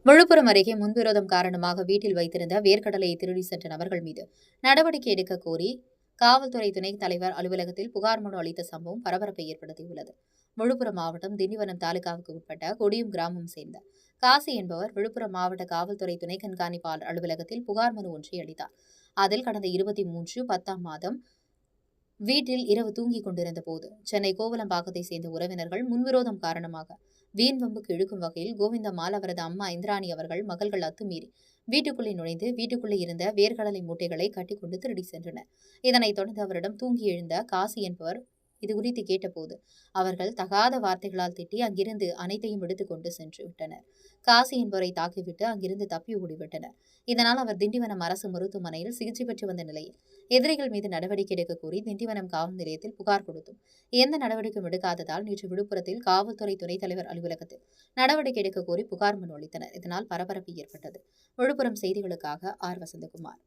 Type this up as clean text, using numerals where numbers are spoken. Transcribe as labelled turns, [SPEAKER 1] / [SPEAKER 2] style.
[SPEAKER 1] விழுப்புரம் அருகே முன்விரோதம் காரணமாக வீட்டில் வைத்திருந்த வேர்க்கடலையை திருடி சென்ற நபர்கள் மீது நடவடிக்கை எடுக்க கோரி காவல்துறை துணைத் தலைவர் அலுவலகத்தில் புகார் மனு அளித்த சம்பவம் பரபரப்பை ஏற்படுத்தியுள்ளது. விழுப்புரம் மாவட்டம் திண்டிவனம் தாலுகாவுக்கு உட்பட்ட கொடியம் கிராமம் சேர்ந்த காசி என்பவர் விழுப்புரம் மாவட்ட காவல்துறை துணை கண்காணிப்பாளர் அலுவலகத்தில் புகார் மனு ஒன்றை அளித்தார். அதில் கடந்த 23/10 வீட்டில் இரவு தூங்கிக் கொண்டிருந்த போது சென்னை கோவலம்பாக்கத்தை சேர்ந்த உறவினர்கள் முன்விரோதம் காரணமாக வீண் வம்புக்கு இழுக்கும் வகையில் கோவிந்தம்மாள் அவரது அம்மா இந்திராணி அவர்கள் மகள்கள் அத்துமீறி வீட்டுக்குள்ளே நுழைந்து வீட்டுக்குள்ளே இருந்த வேர்க்கடலை மூட்டைகளை கட்டிக்கொண்டு திருடி சென்றனர். இதனைத் தொடர்ந்து அவரிடம் தூங்கி எழுந்த காசி என்பவர் இதுகுறித்து கேட்டபோது அவர்கள் தகாத வார்த்தைகளால் திட்டி அங்கிருந்து அனைத்தையும் எடுத்துக்கொண்டு சென்று விட்டனர். காசி என்பவரை தாக்கிவிட்டு அங்கிருந்து தப்பி ஓடிவிட்டனர். இதனால் அவர் திண்டிவனம் அரசு மருத்துவமனையில் சிகிச்சை பெற்று வந்த நிலையில் எதிரிகள் மீது நடவடிக்கை எடுக்க கோரி திண்டிவனம் காவல் நிலையத்தில் புகார் கொடுத்தும் எந்த நடவடிக்கையும் எடுக்காததால் நேற்று விழுப்புரத்தில் காவல்துறை துணைத் தலைவர் அலுவலகத்தில் நடவடிக்கை எடுக்க கோரி புகார் மனு அளித்தனர். இதனால் பரபரப்பு ஏற்பட்டது. விழுப்புரம் செய்திகளுக்காக ஆர். வசந்தகுமார்.